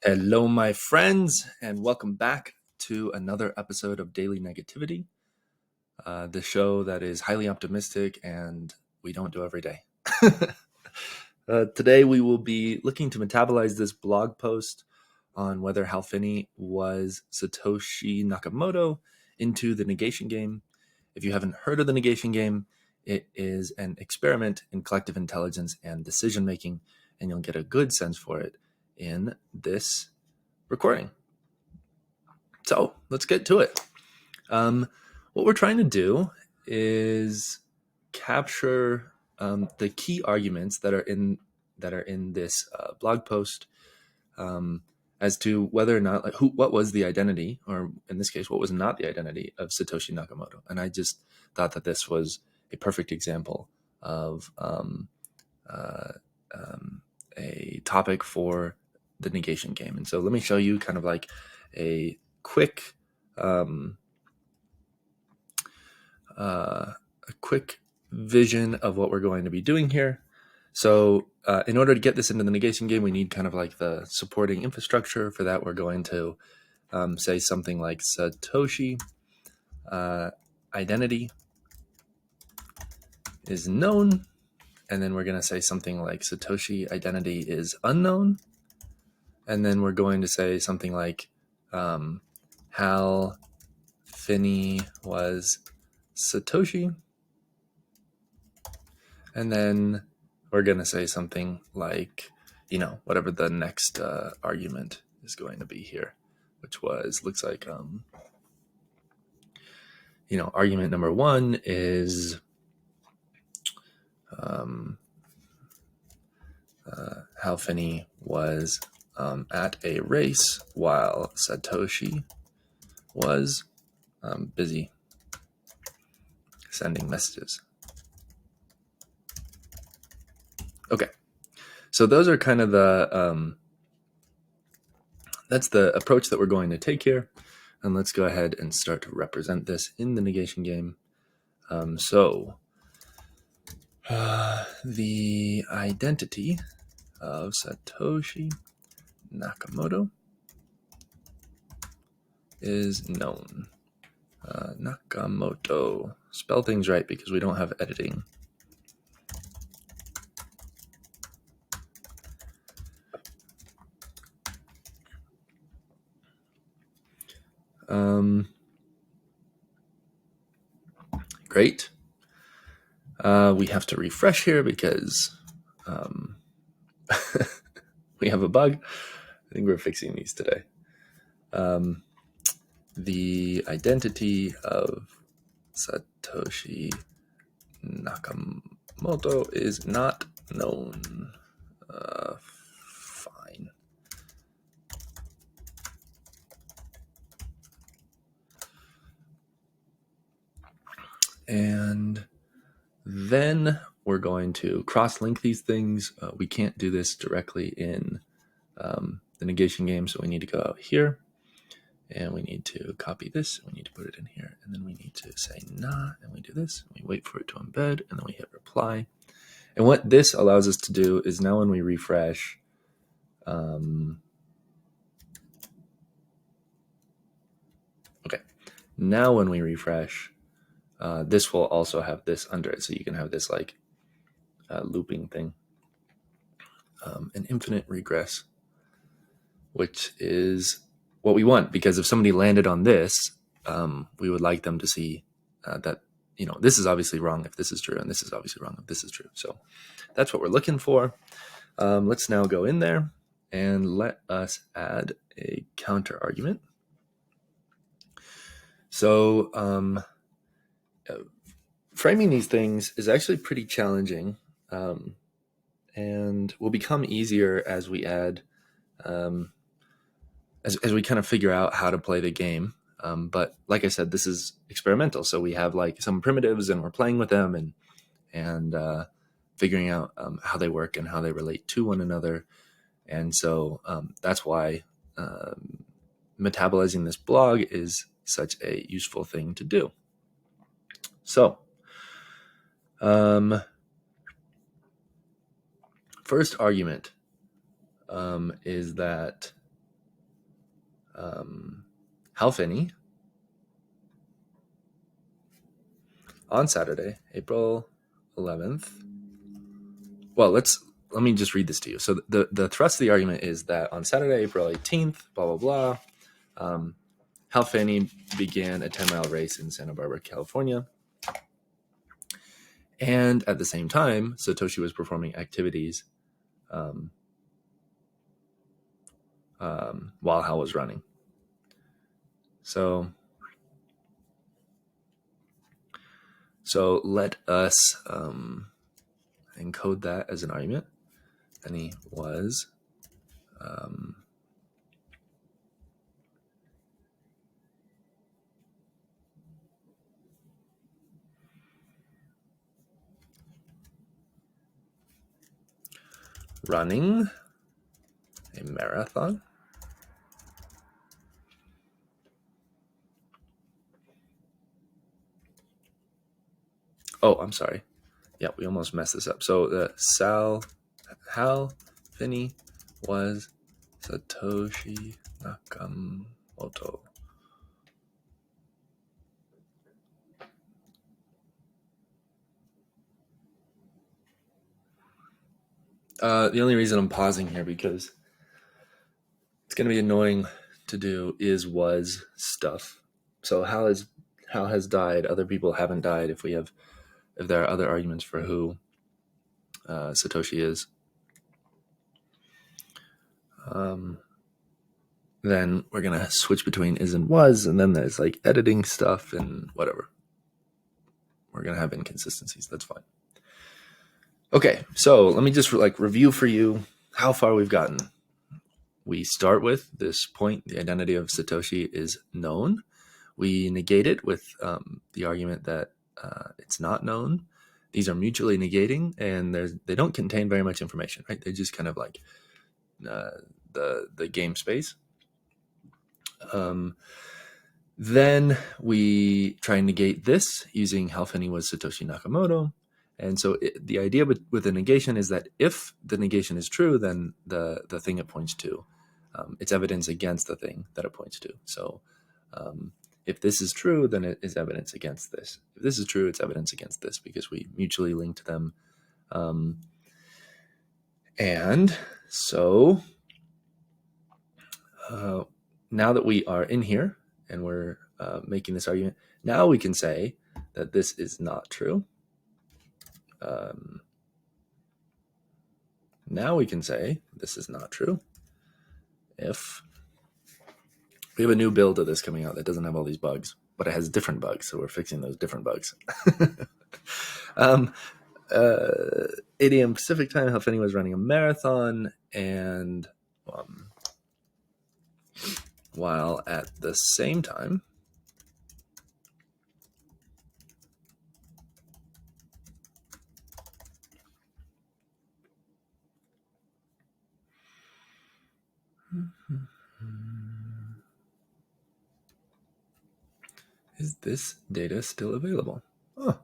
Hello, my friends, and welcome back to another episode of Daily Negativity, the show that is highly optimistic and we don't do every day. Today, we will be looking to metabolize this blog post on whether Hal Finney was Satoshi Nakamoto into the negation game. If you haven't heard of the negation game, it is an experiment in collective intelligence and decision making, and you'll get a good sense for it in this recording. So let's get to it. What we're trying to do is capture the key arguments that are in this blog post as to whether or not, what was the identity, or in this case, what was not the identity of Satoshi Nakamoto. And I just thought that this was a perfect example of a topic for the negation game. And so let me show you kind of like a quick vision of what we're going to be doing here. So in order to get this into the negation game, we need kind of like the supporting infrastructure. For that, we're going to say something like Satoshi identity is known. And then we're going to say something like Satoshi identity is unknown. And then we're going to say something like Hal Finney was Satoshi. And then we're going to say something like, whatever the next argument is going to be here, which looks like, argument number one is Hal Finney was at a race while Satoshi was busy sending messages. Okay, so those are kind of that's the approach that we're going to take here. And let's go ahead and start to represent this in the negation game. The identity of Satoshi Nakamoto is known. Nakamoto. Spell things right because we don't have editing. Great. We have to refresh here because we have a bug. I think we're fixing these today. The identity of Satoshi Nakamoto is not known. Fine. And then we're going to cross-link these things. We can't do this directly in the negation game, so we need to go out here, and we need to copy this, and we need to put it in here, and then we need to say nah, and we do this, and we wait for it to embed, and then we hit reply. And what this allows us to do is now when we refresh, now when we refresh, this will also have this under it, so you can have this like looping thing, an infinite regress, which is what we want, because if somebody landed on this, we would like them to see that, this is obviously wrong if this is true, and this is obviously wrong if this is true. So that's what we're looking for. Let's now go in there and let us add a counter argument. So framing these things is actually pretty challenging, and will become easier as we add, as we kind of figure out how to play the game. But like I said, this is experimental, so we have like some primitives, and we're playing with them and figuring out how they work and how they relate to one another. And so that's why metabolizing this blog is such a useful thing to do. So first argument is that Hal Finney on Saturday, April 11th. Well, let me just read this to you. So the thrust of the argument is that on Saturday, April 18th, blah, blah, blah, Hal Finney began a 10-mile race in Santa Barbara, California. And at the same time, Satoshi was performing activities while Hal was running. So let us encode that as an argument. And he was running a marathon. Oh, I'm sorry. Yeah, we almost messed this up. So Hal Finney was Satoshi Nakamoto. The only reason I'm pausing here because it's going to be annoying to do was stuff. So Hal has died. Other people haven't died. If there are other arguments for who Satoshi is, then we're going to switch between is and was, and then there's like editing stuff and whatever. We're going to have inconsistencies. That's fine. Okay, so let me just review for you how far we've gotten. We start with this point: the identity of Satoshi is known. We negate it with the argument that it's not known. These are mutually negating, and they don't contain very much information, right? They just kind of like the game space. Then we try and negate this using Hal Finney was Satoshi Nakamoto. And so the idea with the negation is that if the negation is true, then the thing it points to, it's evidence against the thing that it points to. So if this is true, then it is evidence against this. If this is true, it's evidence against this because we mutually linked them. And so now that we are in here and we're making this argument, now we can say that this is not true. Now we can say this is not true if we have a new build of this coming out that doesn't have all these bugs, but it has different bugs, so we're fixing those different bugs. 8 a.m. Pacific time, Hal Finney was running a marathon, and while at the same time, is this data still available? Oh.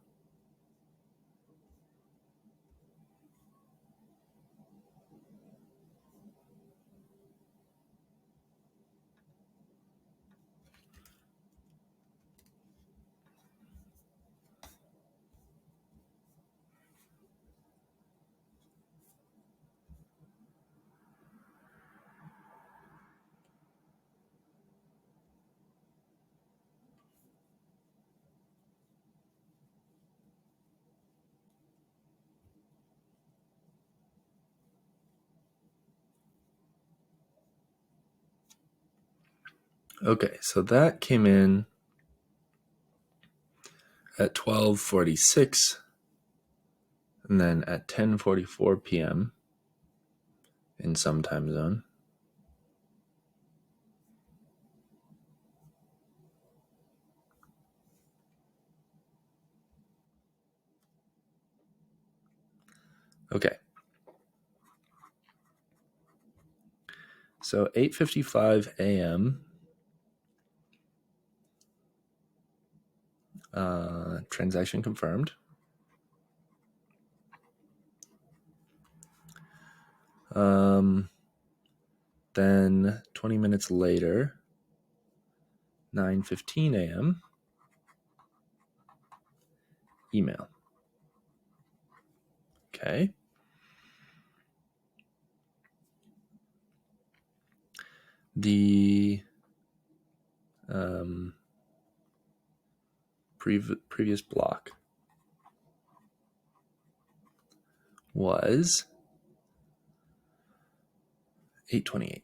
Okay, so that came in at 12:46, and then at 10:44 p.m. in some time zone. Okay. So 8:55 a.m. Transaction confirmed. Then 20 minutes later, 9:15 a.m. email. Okay. The previous block was 8:28.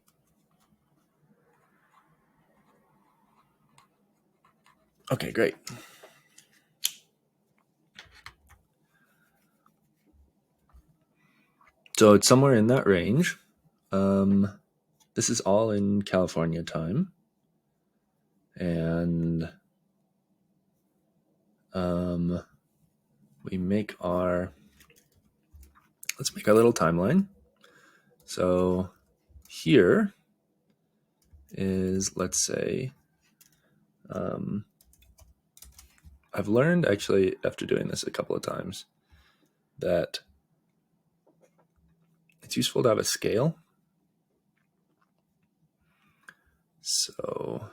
Okay, great. So it's somewhere in that range. This is all in California time. And let's make our little timeline. So here is, let's say, I've learned actually after doing this a couple of times that it's useful to have a scale. So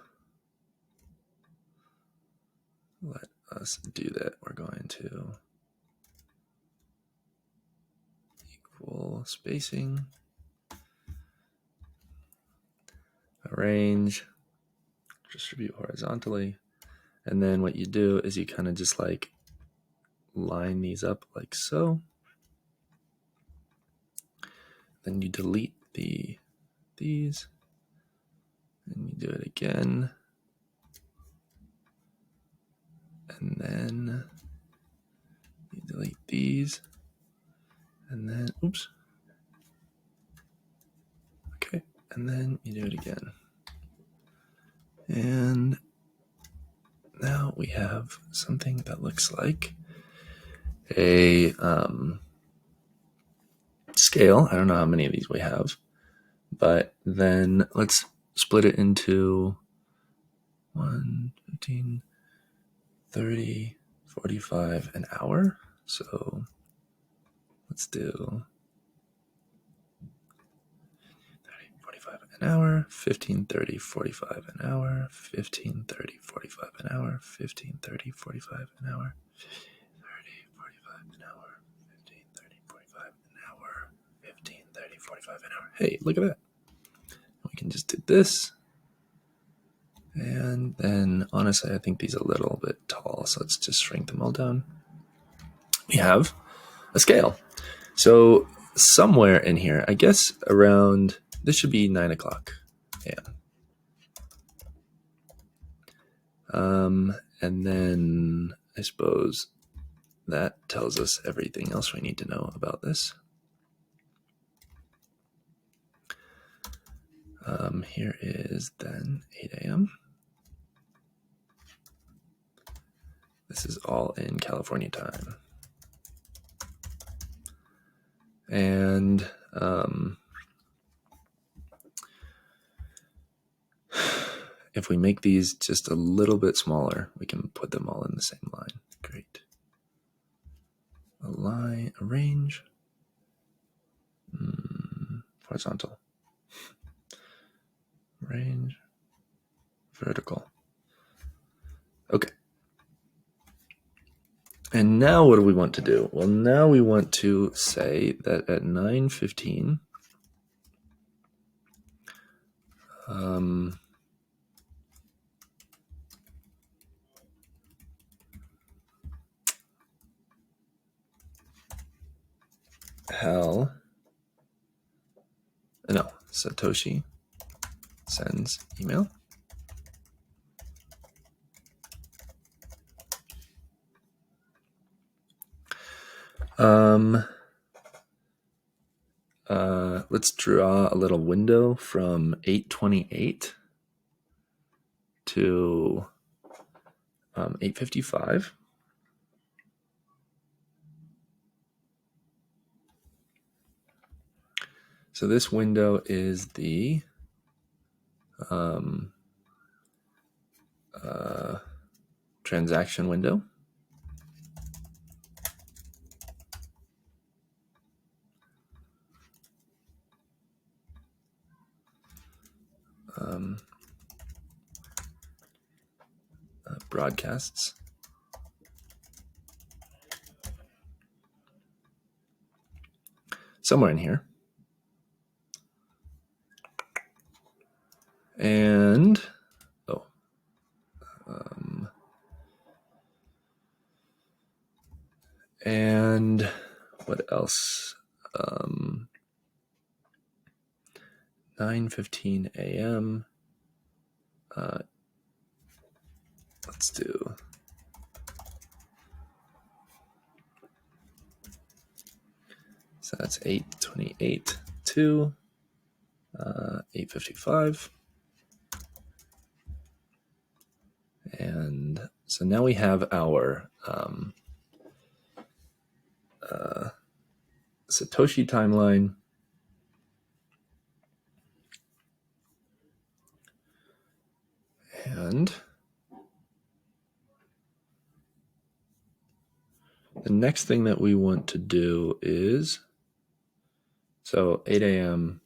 let us do that. We're going to equal spacing, arrange, distribute horizontally. And then what you do is you kind of just like line these up like so. Then you delete these, and you do it again. And then you delete these, and then, oops. Okay, and then you do it again. And now we have something that looks like a scale. I don't know how many of these we have, but then let's split it into 1, 15, 30, 45 an hour. So let's do 30, 45 an hour, 15, 30, 45 an hour, 15, 30, 45 an hour, 15, 30, 45 an hour, 30, 45 an hour, 15, 30, 45 an hour, 15, 30, 45 an hour. Hey, look at that. We can just do this. And then, honestly, I think these are a little bit tall, so let's just shrink them all down. We have a scale. So somewhere in here, I guess around, this should be 9 o'clock a.m. And then I suppose that tells us everything else we need to know about this. Here is then 8 a.m. This is all in California time. And if we make these just a little bit smaller, we can put them all in the same line. Great. Align, arrange, horizontal, range, vertical. Okay. And now what do we want to do? Well, now we want to say that at 9:15, Satoshi sends email. Let's draw a little window from 8:28 to 8:55. So this window is the transaction window. broadcasts. Somewhere in here. And, and what else? 9:15 a.m. Let's do. So that's 8:28 to 8:55. And so now we have our Satoshi timeline. And the next thing that we want to do is, so 8 a.m.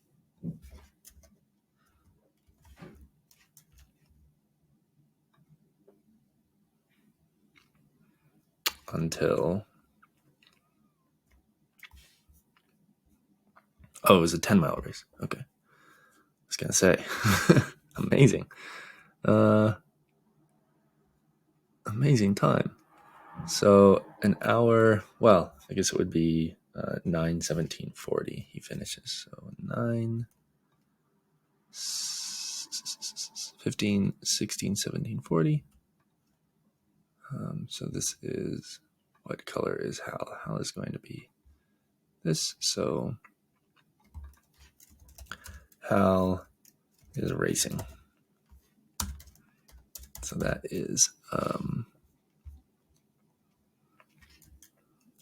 until, it was a 10-mile race. Okay. I was going to say, amazing. Amazing time. So an hour, well, I guess it would be 9:17:40 he finishes. So 15, 16, 17, 40. So this is, what color is Hal? Hal is going to be this. So Hal is racing. So that is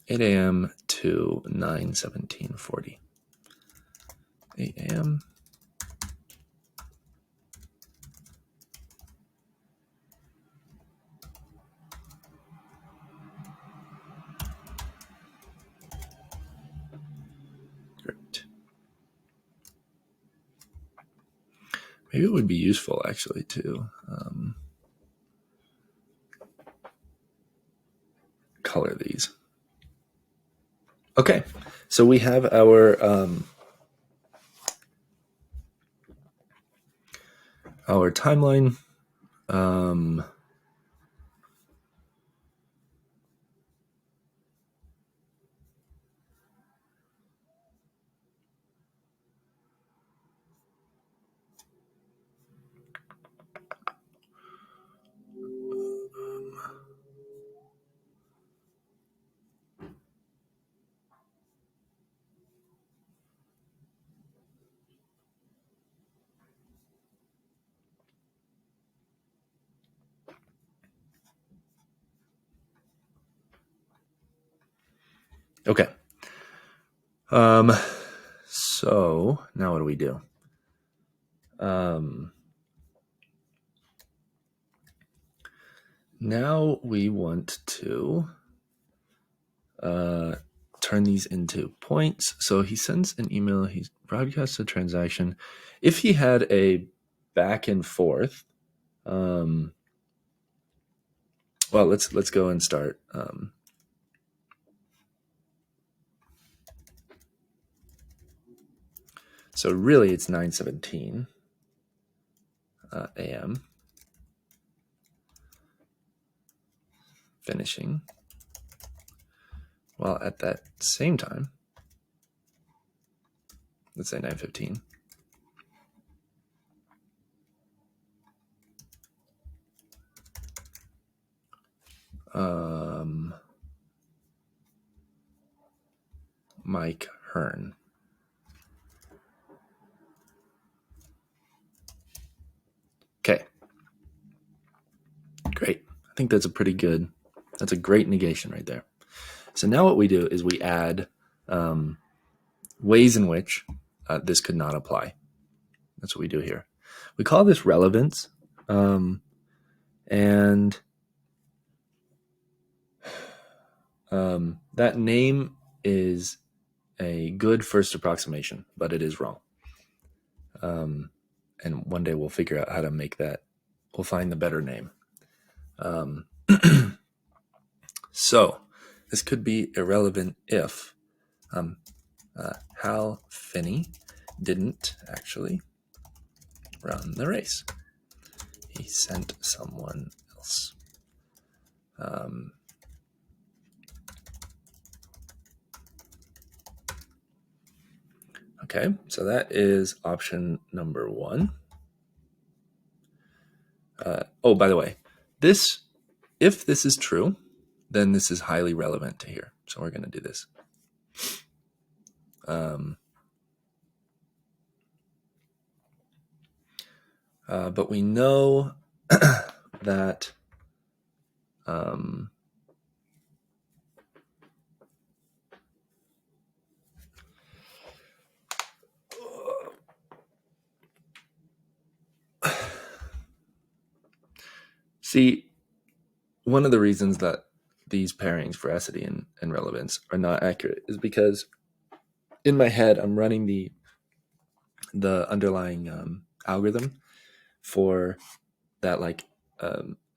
8 a.m. to 9:17:40. 8 a.m. Great. Maybe it would be useful actually to color these. Okay, so we have our timeline. Okay. So now what do we do? Now we want to turn these into points. So he sends an email. He broadcasts a transaction. If he had a back and forth, well, let's go and start. So really, it's 9:17 a.m. finishing. While at that same time, let's say 9:15. Mike Hearn. Okay. Great. I think that's a great negation right there. So now what we do is we add ways in which this could not apply. That's what we do here. We call this relevance. And that name is a good first approximation, but it is wrong. And one day we'll figure out how to make that. We'll find the better name. Um, so this could be irrelevant if Hal Finney didn't actually run the race. He sent someone else. Okay, so that is option number one. Oh, by the way, if this is true, then this is highly relevant to here. So we're going to do this. But we know that see, one of the reasons that these pairings, veracity and relevance, are not accurate is because in my head I'm running the underlying algorithm for that, like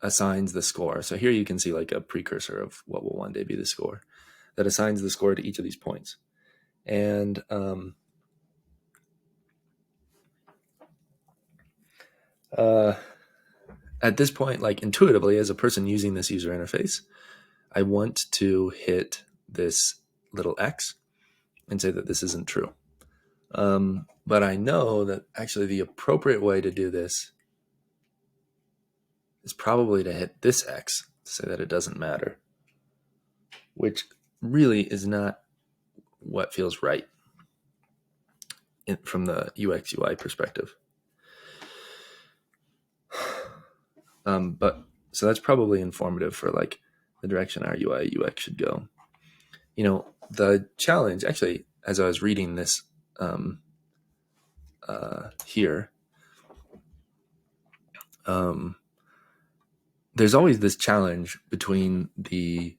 assigns the score. So here you can see like a precursor of what will one day be the score that assigns the score to each of these points. And at this point, like intuitively, as a person using this user interface, I want to hit this little X and say that this isn't true. But I know that actually the appropriate way to do this is probably to hit this X to say that it doesn't matter, which really is not what feels right from the UX UI perspective. But so that's probably informative for like the direction our UI UX should go. You know, the challenge actually, as I was reading this here, there's always this challenge between the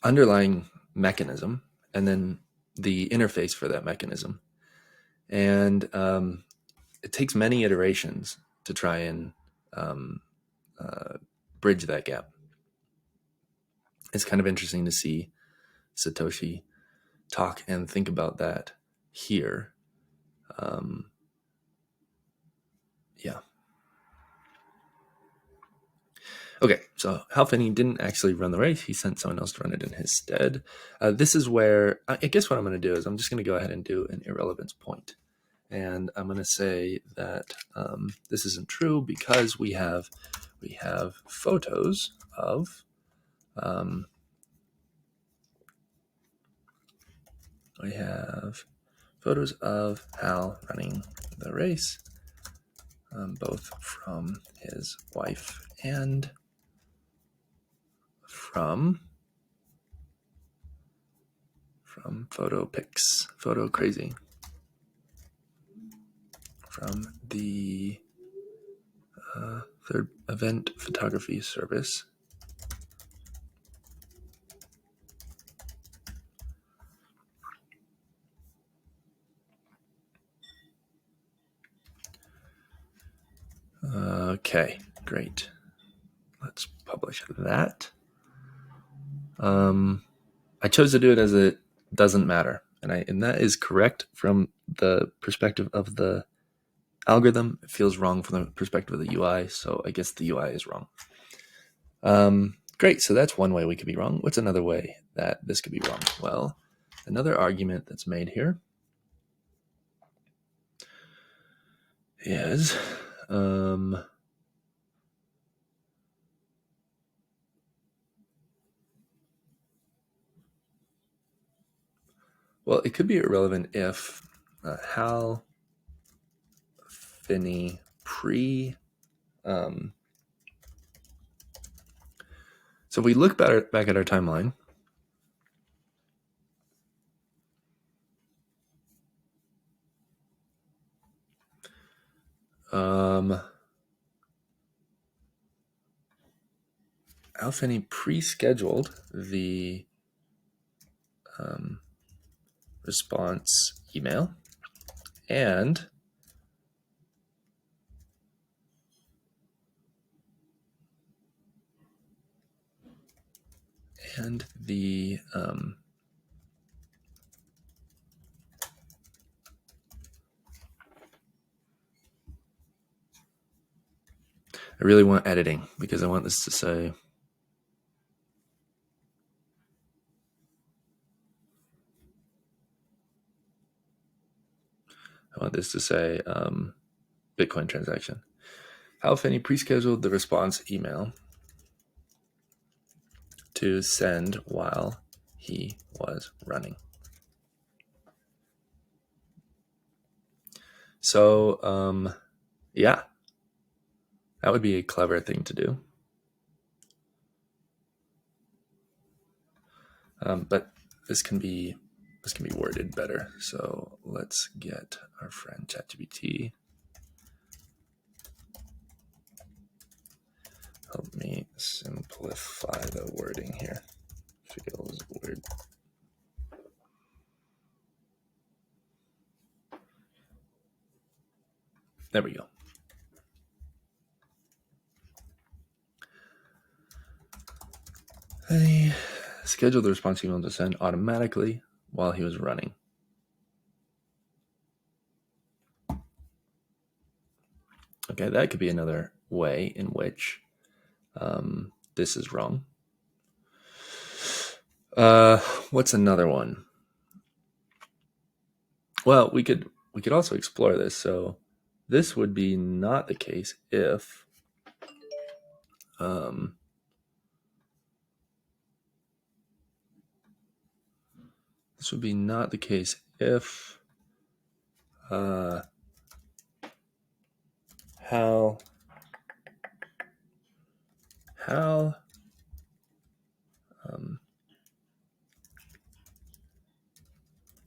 underlying mechanism and then the interface for that mechanism. And it takes many iterations to try and bridge that gap. It's kind of interesting to see Satoshi talk and think about that here. Yeah. Okay, so Hal Finney didn't actually run the race. He sent someone else to run it in his stead. This is where, I guess what I'm going to do is I'm just going to go ahead and do an irrelevance point. And I'm going to say that this isn't true because we have photos of Hal running the race, both from his wife and from photo pics, photo crazy, from the third event photography service. Okay, great. Let's publish that. I chose to do it as it doesn't matter, and that is correct from the perspective of the algorithm. It feels wrong from the perspective of the UI, so I guess the UI is wrong. Great, so that's one way we could be wrong. What's another way that this could be wrong? Well, another argument that's made here is well, it could be irrelevant if Hal Finney so if we look back at our timeline, Hal Finney pre-scheduled the response email, and And the I really want editing because I want this to say Bitcoin transaction. Hal Finney pre-scheduled the response email to send while he was running. So, yeah, that would be a clever thing to do. But this can be worded better. So let's get our friend ChatGPT. Help me simplify the wording here. Feels weird. There we go. He scheduled the response email to send automatically while he was running. Okay, that could be another way in which this is wrong. What's another one? Well, we could also explore this. So this would be not the case if Hal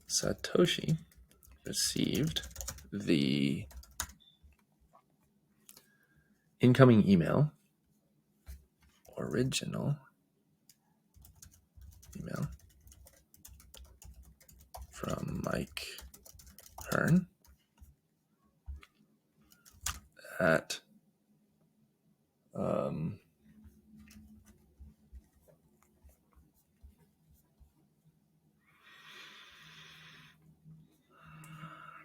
Satoshi received the incoming email, original email from Mike Hearn at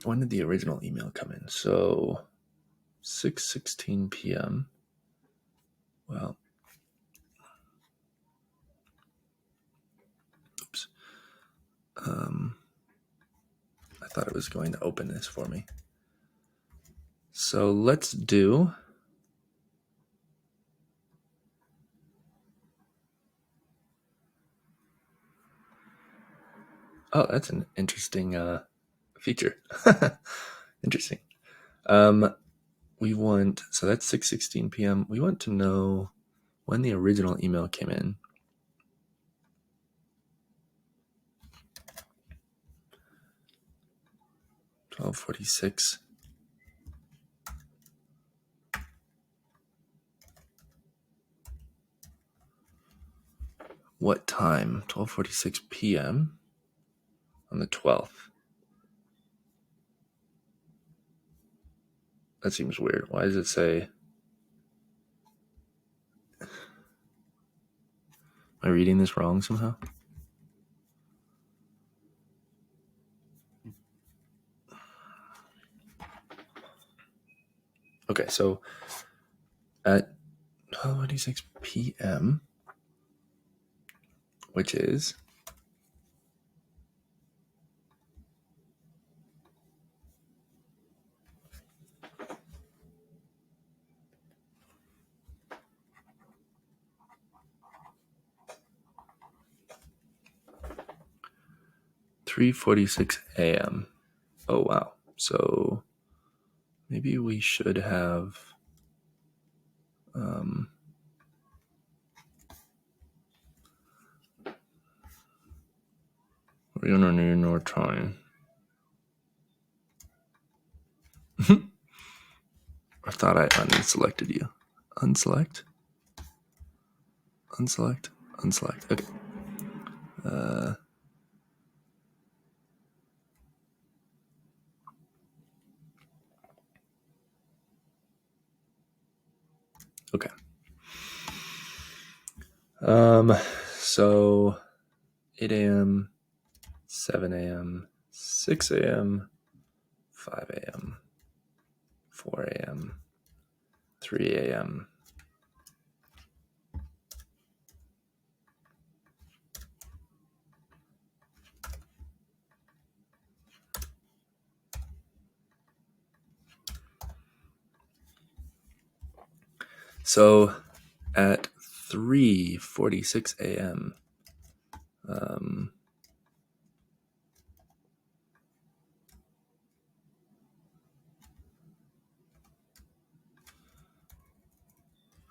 when did the original email come in? So 6:16 p.m. Well, oops. I thought it was going to open this for me. So let's do Oh, that's an interesting feature. Interesting. We want, so that's 6:16 p.m. We want to know when the original email came in. $12:46. What time? 12:46 p.m. on the 12th. That seems weird. Why does it say? Am I reading this wrong somehow? Okay, so at 12:46 p.m., which is $3:46 a.m. Oh, wow. So maybe we should have we're gonna need more time. I thought I unselected you. Unselect. Okay. Okay. So 8 a.m., 7 a.m., 6 a.m., 5 a.m., 4 a.m., 3 a.m. So at 3:46 a.m.,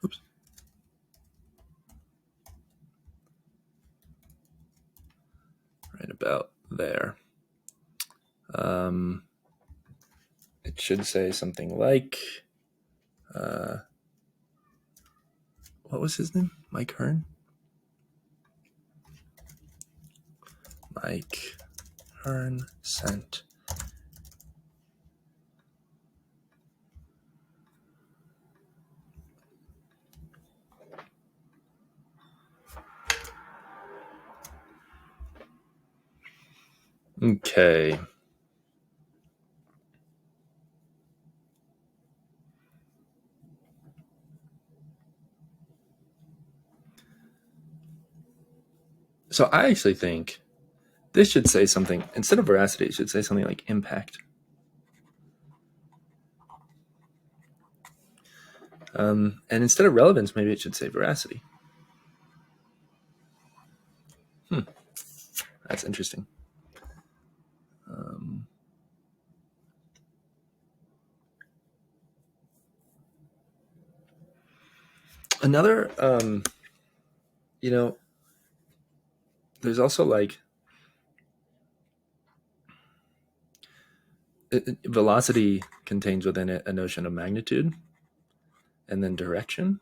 oops, right about there. It should say something like, what was his name? Mike Hearn? Mike Hearn sent. Okay. So I actually think this should say something, instead of veracity, it should say something like impact. And instead of relevance, maybe it should say veracity. That's interesting. Another, there's also like velocity contains within it a notion of magnitude and then direction.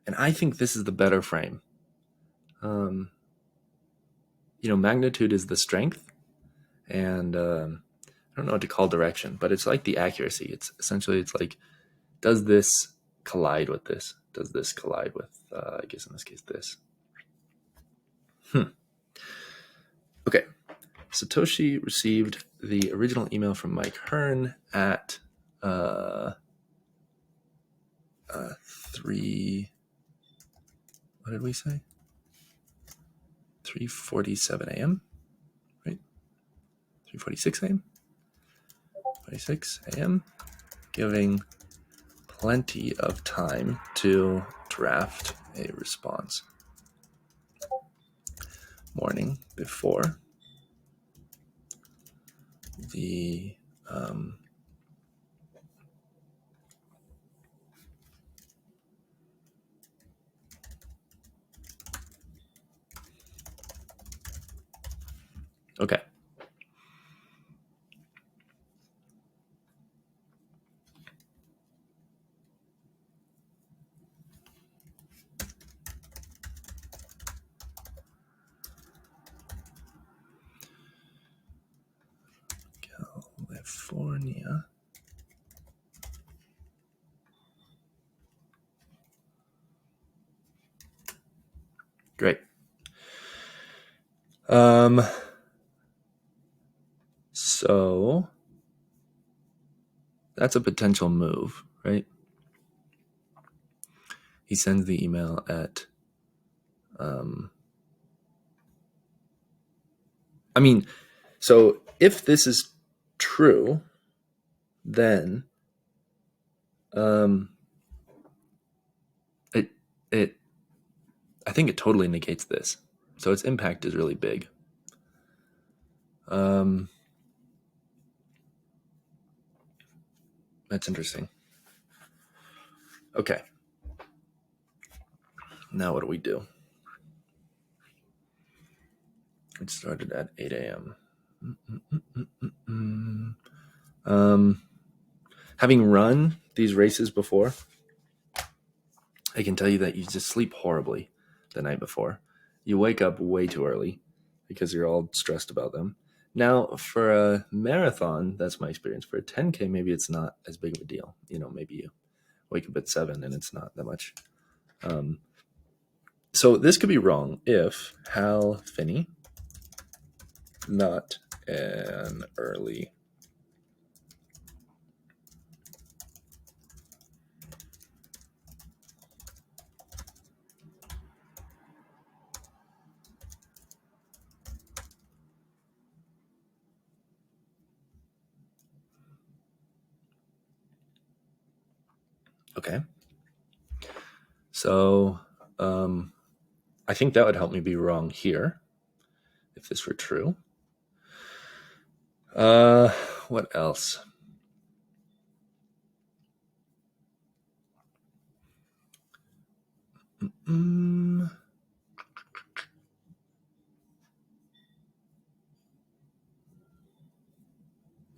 And I think this is the better frame. Magnitude is the strength, and I don't know what to call direction, but it's like the accuracy. It's like, does this collide with this? Does this collide with, I guess in this case, this? Okay. Satoshi received the original email from Mike Hearn at 3. What did we say? 3:47 a.m. Right? 3:46 a.m. 46 a.m. Giving plenty of time to draft a response. Morning before the okay. California. Great. So that's a potential move, right? He sends the email at so if this is true, then it I think it totally negates this. So its impact is really big. That's interesting. Okay. Now what do we do? It started at 8 a.m. Having run these races before, I can tell you that you just sleep horribly the night before. You wake up way too early because you're all stressed about them. Now, for a marathon, that's my experience. For a 10K, maybe it's not as big of a deal. Maybe you wake up at 7 and it's not that much. So this could be wrong if Hal Finney, not an early Okay. So I think that would help me be wrong here if this were true. What else?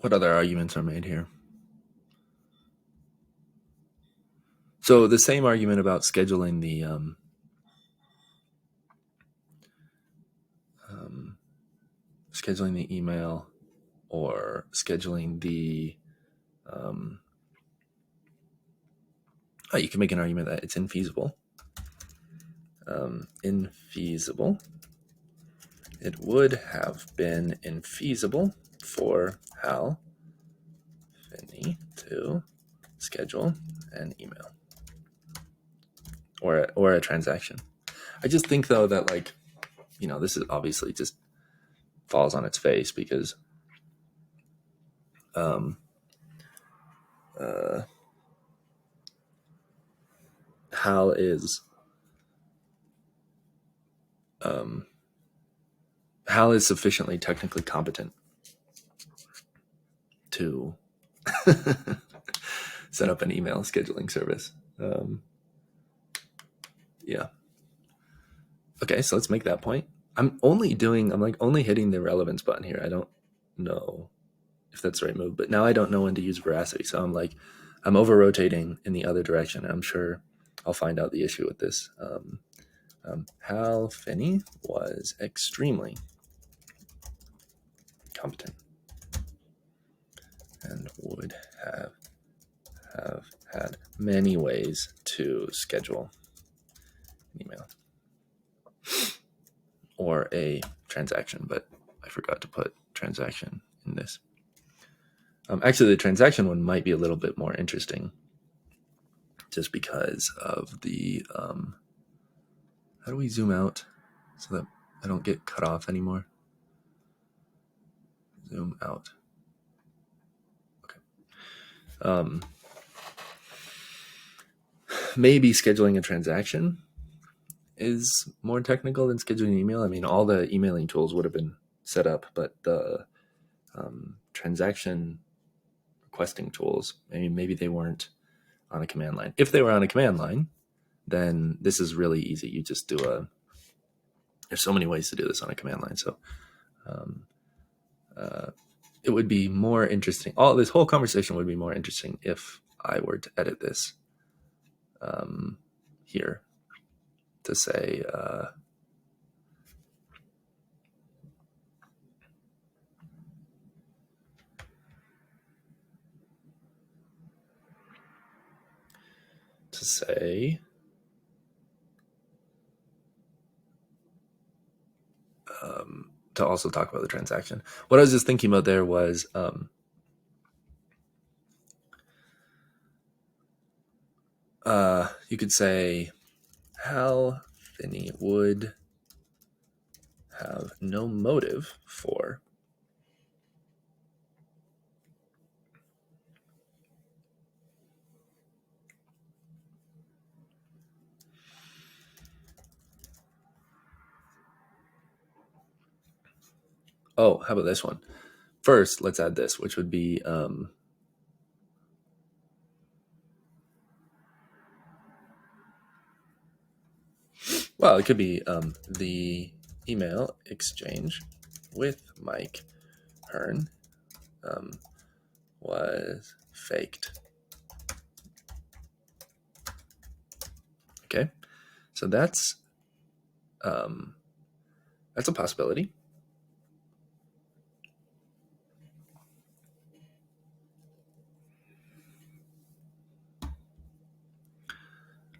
What other arguments are made here? So the same argument about scheduling the email or scheduling the you can make an argument that it's infeasible. Infeasible. It would have been infeasible for Hal Finney to schedule an email or a transaction. I just think though that this is obviously just falls on its face because Hal is sufficiently technically competent to set up an email scheduling service. Yeah. Okay, so let's make that point. I'm only hitting the relevance button here. I don't know if that's the right move, but now I don't know when to use veracity. So I'm over rotating in the other direction. I'm sure I'll find out the issue with this. Hal Finney was extremely competent and would have had many ways to schedule an email or a transaction, but I forgot to put transaction in this. Actually, the transaction one might be a little bit more interesting just because of the how do we zoom out so that I don't get cut off anymore? Zoom out. Okay. Maybe scheduling a transaction is more technical than scheduling an email. I mean, all the emailing tools would have been set up, but the transaction requesting tools, maybe they weren't on a command line. If they were on a command line, then this is really easy. You just do there's so many ways to do this on a command line. So it would be more interesting. This whole conversation would be more interesting if I were to edit this here to say to also talk about the transaction. What I was just thinking about there was you could say Hal Finney would have no motive for how about this one? First, let's add this, which would be well, it could be the email exchange with Mike Hearn was faked. Okay, so that's a possibility.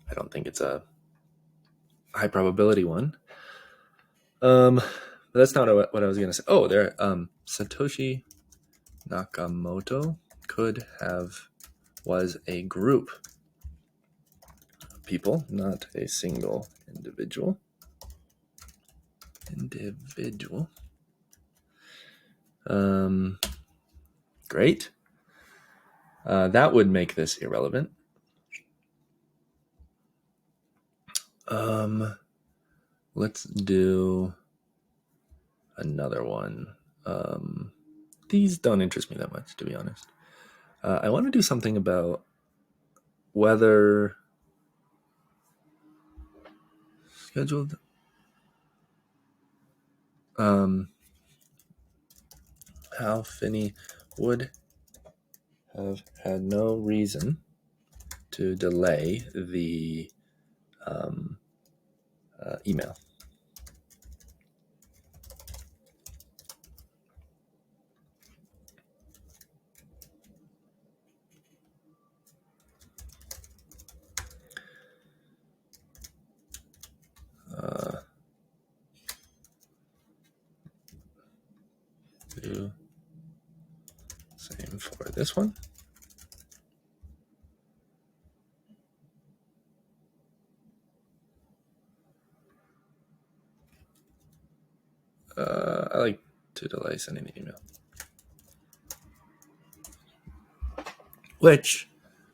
I don't think it's a high probability one. But that's not what I was going to say. Oh, there, Satoshi Nakamoto was a group of people, not a single individual. Great. That would make this irrelevant. Let's do another one. These don't interest me that much, to be honest. I want to do something about whether scheduled how Finney would have had no reason to delay the email. Do same for this one. I like to delay sending the email. Which,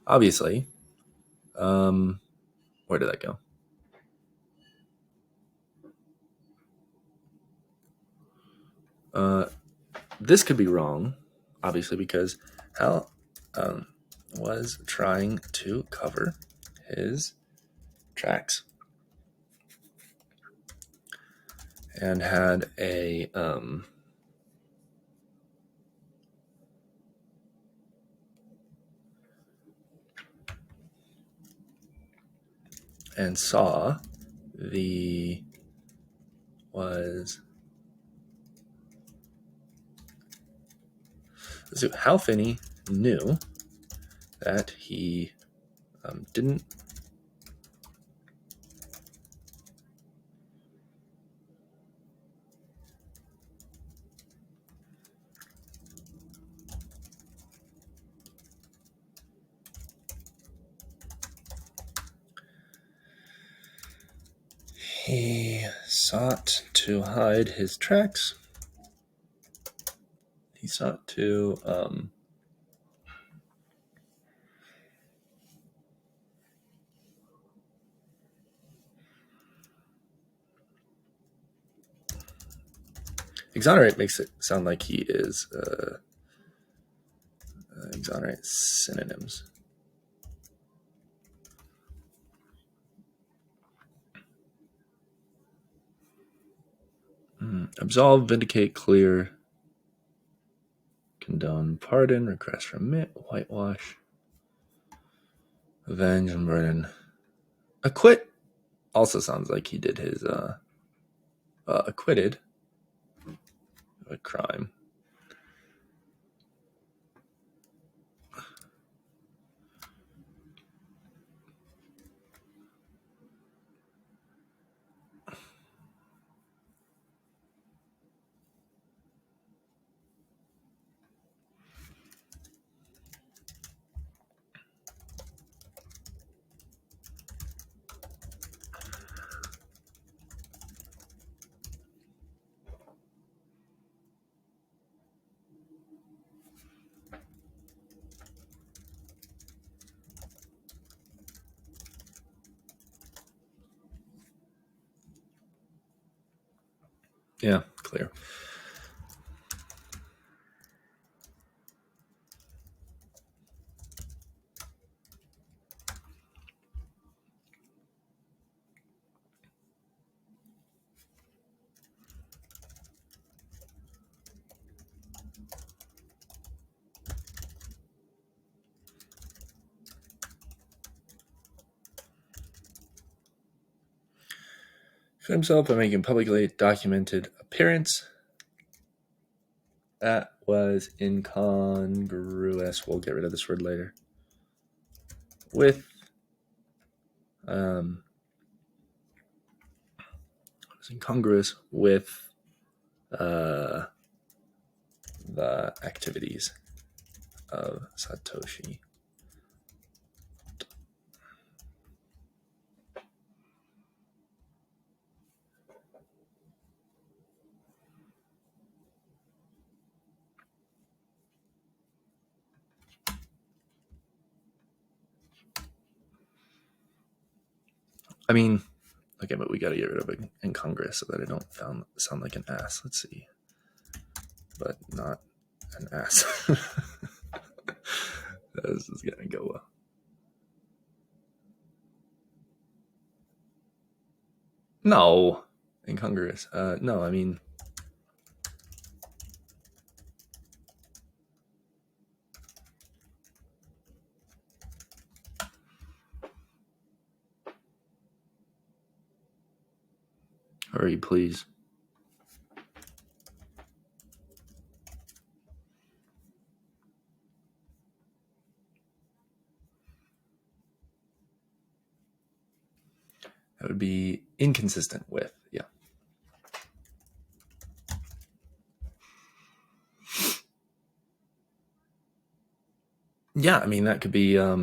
obviously, where did that go? This could be wrong, obviously, because Hal was trying to cover his tracks and had a and saw the was so Hal Finney knew that he didn't he sought to hide his tracks. He sought to exonerate makes it sound like he is exonerate synonyms. Absolve, vindicate, clear, condone, pardon, request, remit, whitewash, avenge, and burden. Acquit also sounds like he did his acquitted of a crime. Yeah, clear. For himself by making publicly documented appearance. That was incongruous. We'll get rid of this word later. With incongruous with the activities of Satoshi. I mean, okay, but we got to get rid of incongruous so that I don't sound like an ass. Let's see. But not an ass. This is going to go well. No. Incongruous. No, I mean... Hurry, please. That would be inconsistent with, yeah. Yeah, I mean, that could be a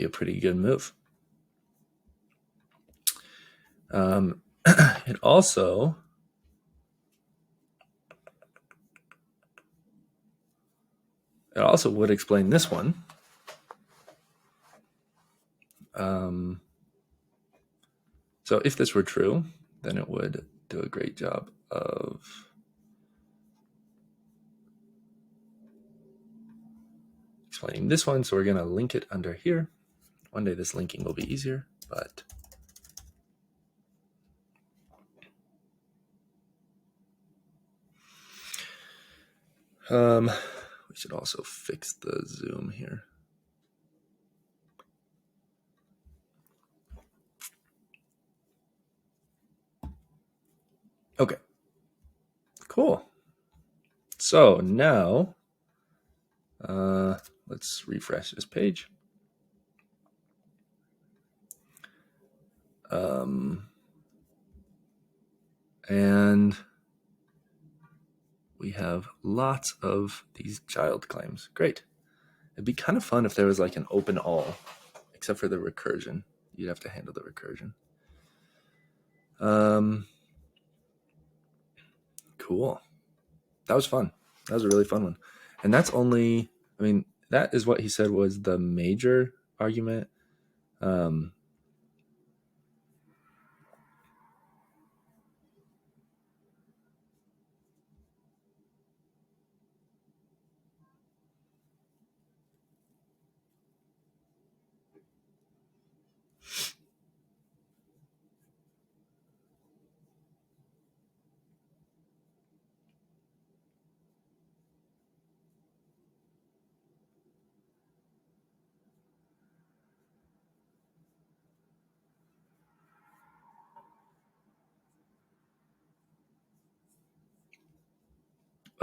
pretty good move. It also would explain this one. So if this were true, then it would do a great job of explaining this one. So we're going to link it under here. One day this linking will be easier, but we should also fix the zoom here. Okay, cool. So now let's refresh this page. And we have lots of these child claims. Great. It'd be kind of fun if there was like an open all, except for the recursion. You'd have to handle the recursion. Cool. That was fun. That was a really fun one. And that's only, I mean, that is what he said was the major argument.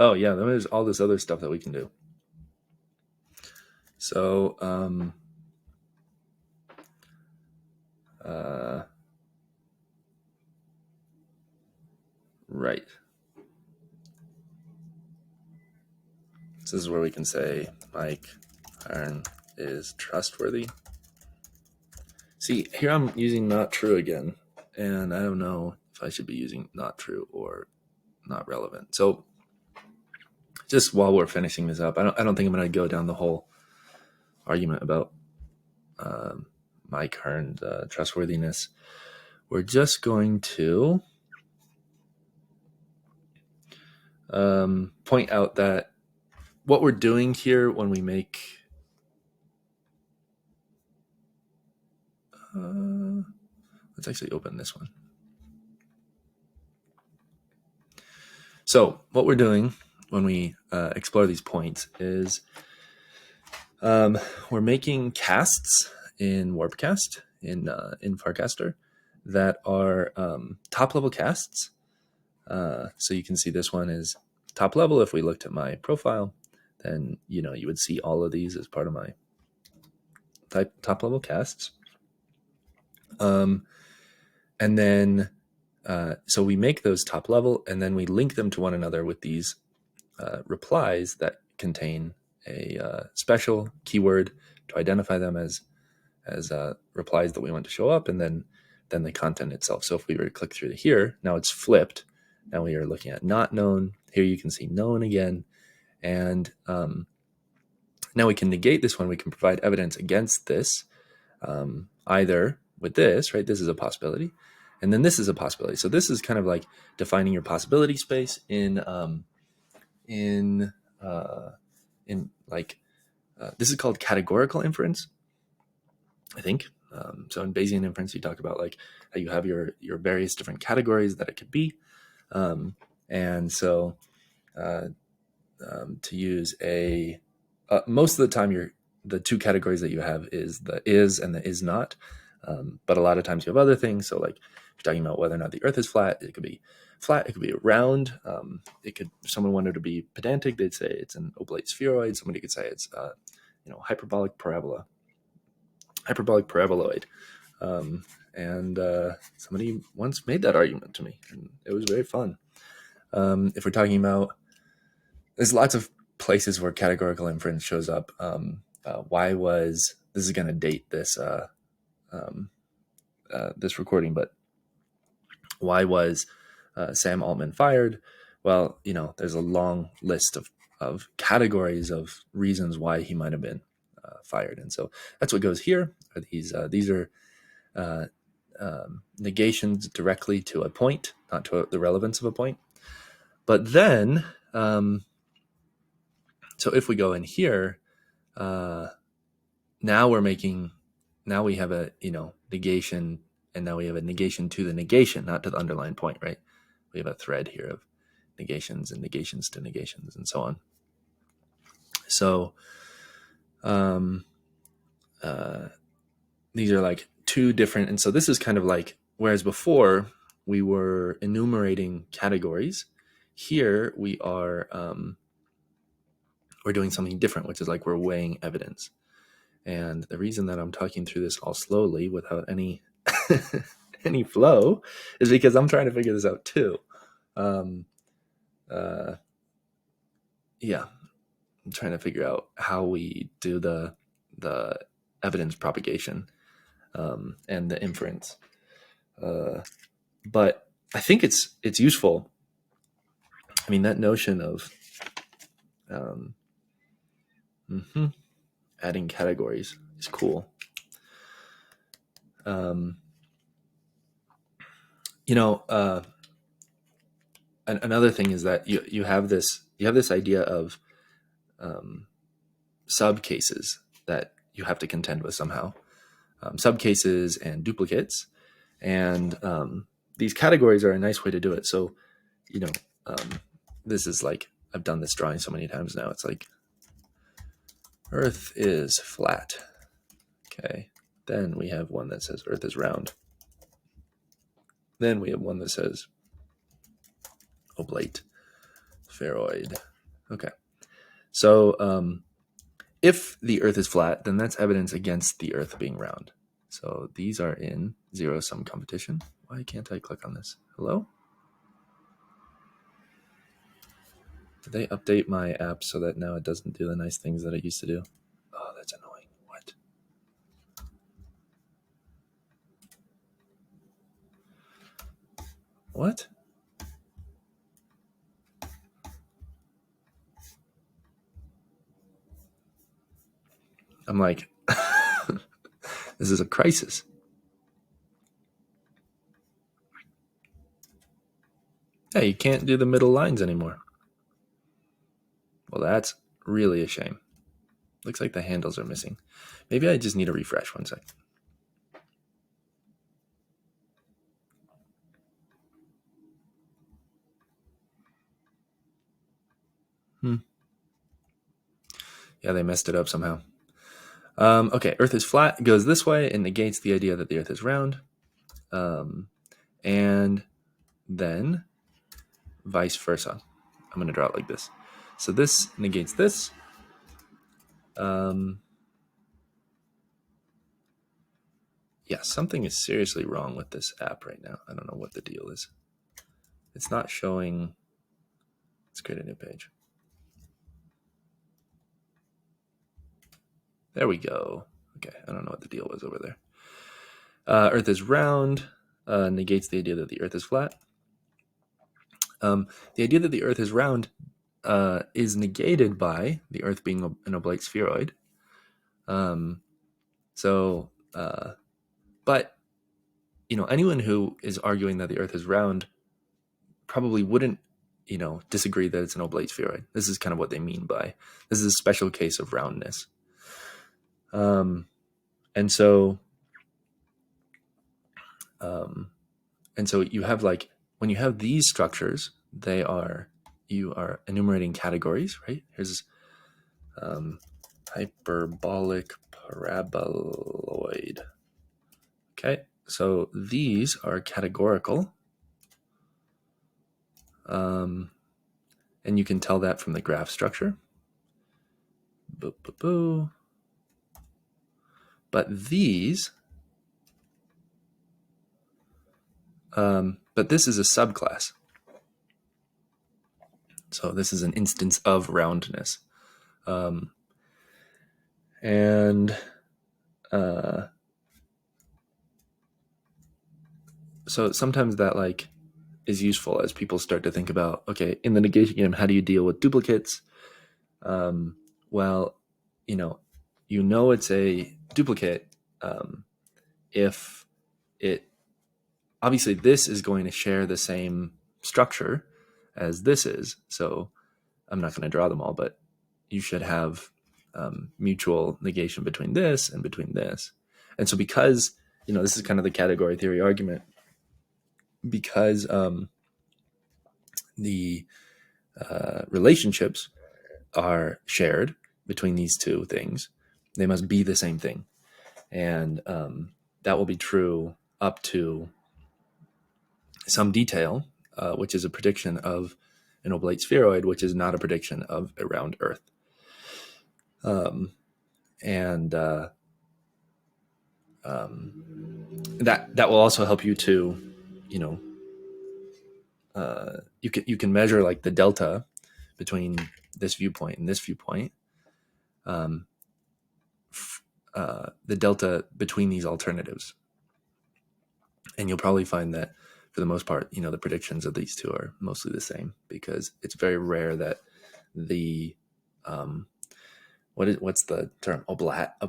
Oh yeah, there's all this other stuff that we can do. So right. This is where we can say Mike Hearn is trustworthy. See, here I'm using not true again, and I don't know if I should be using not true or not relevant. So just while we're finishing this up, I don't think I'm going to go down the whole argument about Mike Hearn's trustworthiness. We're just going to point out that what we're doing here when we make let's actually open this one. So what we're doing when we explore these points is we're making casts in Warpcast, in Farcaster, that are top level casts. So you can see this one is top level. If we looked at my profile, then you would see all of these as part of my top level casts. And then, so we make those top level, and then we link them to one another with these replies that contain a special keyword to identify them as replies that we want to show up, and then the content itself. So if we were to click through to here, now it's flipped. Now we are looking at not known. Here you can see known again, and now we can negate this one. We can provide evidence against this, either with this, right? This is a possibility, and then this is a possibility. So this is kind of like defining your possibility space in like this is called categorical inference, I think. So in Bayesian inference, you talk about like how you have your various different categories that it could be, and so to use a most of the time the two categories that you have is the is and the is not, but a lot of times you have other things. So like if you're talking about whether or not the Earth is flat, it could be flat, it could be round. It could, if someone wanted to be pedantic, they'd say it's an oblate spheroid. Somebody could say it's hyperbolic paraboloid. And somebody once made that argument to me, and it was very fun. If we're talking about, there's lots of places where categorical inference shows up. This is going to date this this recording, but why was Sam Altman fired? Well, there's a long list of categories of reasons why he might have been fired, and so that's what goes here. These are negations directly to a point, not to the relevance of a point. But then, so if we go in here, now we have a negation, and now we have a negation to the negation, not to the underlying point, right? We have a thread here of negations and negations to negations and so on. So these are like two different, and so this is kind of like, whereas before we were enumerating categories, here we are we're doing something different, which is like we're weighing evidence. And the reason that I'm talking through this all slowly without any any flow is because I'm trying to figure this out too. Yeah, I'm trying to figure out how we do the evidence propagation and the inference. But I think it's useful. I mean, that notion of adding categories is cool. Another thing is that you have this idea of subcases that you have to contend with somehow, subcases and duplicates, and these categories are a nice way to do it. So this is like, I've done this drawing so many times now. It's like Earth is flat. Okay. Then we have one that says Earth is round. Then we have one that says oblate spheroid. Okay. So if the Earth is flat, then that's evidence against the Earth being round. So these are in zero-sum competition. Why can't I click on this? Hello? Did they update my app so that now it doesn't do the nice things that it used to do? Oh, that's annoying. What? What? I'm like, this is a crisis. Hey, you can't do the middle lines anymore. Well, that's really a shame. Looks like the handles are missing. Maybe I just need a refresh. One sec. Yeah, they messed it up somehow. Okay, Earth is flat, goes this way, and negates the idea that the Earth is round. And then vice versa. I'm going to draw it like this. So this negates this. Yeah, something is seriously wrong with this app right now. I don't know what the deal is. It's not showing. Let's create a new page. There we go. Okay, I don't know what the deal was over there. Earth is round negates the idea that the Earth is flat. The idea that the Earth is round is negated by the Earth being an oblate spheroid. But anyone who is arguing that the Earth is round probably wouldn't, disagree that it's an oblate spheroid. This is kind of what they mean by this is a special case of roundness. And so you have when you have these structures, you are enumerating categories, right? Here's hyperbolic paraboloid. Okay, so these are categorical. And you can tell that from the graph structure. But these, but this is a subclass. So this is an instance of roundness. So sometimes that is useful as people start to think about, okay, in the negation game, how do you deal with duplicates? Well, it's a duplicate if it obviously this is going to share the same structure as this is. So I'm not going to draw them all, but you should have mutual negation between this and between this. And so because, this is kind of the category theory argument, because the relationships are shared between these two things, they must be the same thing. And that will be true up to some detail, which is a prediction of an oblate spheroid, which is not a prediction of a round Earth. That will also help you to, you can measure the delta between this viewpoint and this viewpoint, the delta between these alternatives, and you'll probably find that for the most part, the predictions of these two are mostly the same, because it's very rare that the what's the term, oblation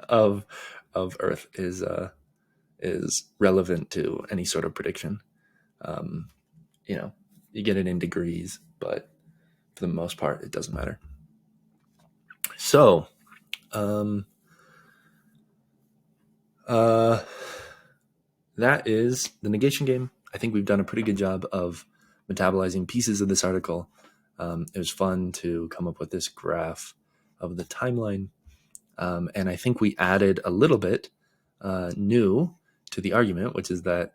of Earth is relevant to any sort of prediction. You get it in degrees, but for the most part, it doesn't matter. So, that is the negation game. I think we've done a pretty good job of metabolizing pieces of this article. It was fun to come up with this graph of the timeline. And I think we added a little bit new to the argument, which is that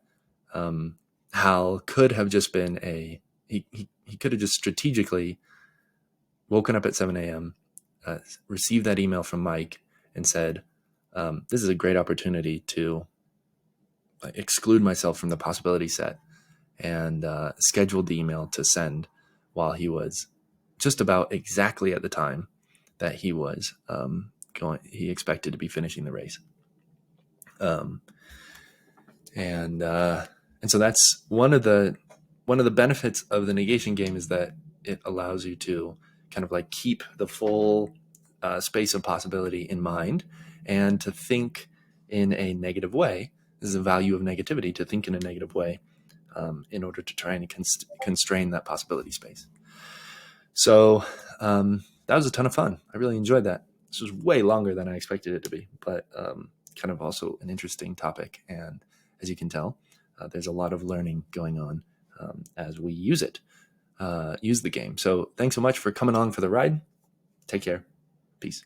Hal could have just been he could have just strategically woken up at 7 a.m., received that email from Mike and said, this is a great opportunity to exclude myself from the possibility set, and scheduled the email to send while he was just about exactly at the time that he was he expected to be finishing the race. And so that's one of the benefits of the negation game, is that it allows you to kind of keep the full space of possibility in mind, and to think in a negative way. This is a value of negativity, to think in a negative way in order to try and constrain that possibility space. So that was a ton of fun. I really enjoyed that. This was way longer than I expected it to be, but kind of also an interesting topic. And as you can tell, there's a lot of learning going on as we use the game. So thanks so much for coming along for the ride. Take care. Peace.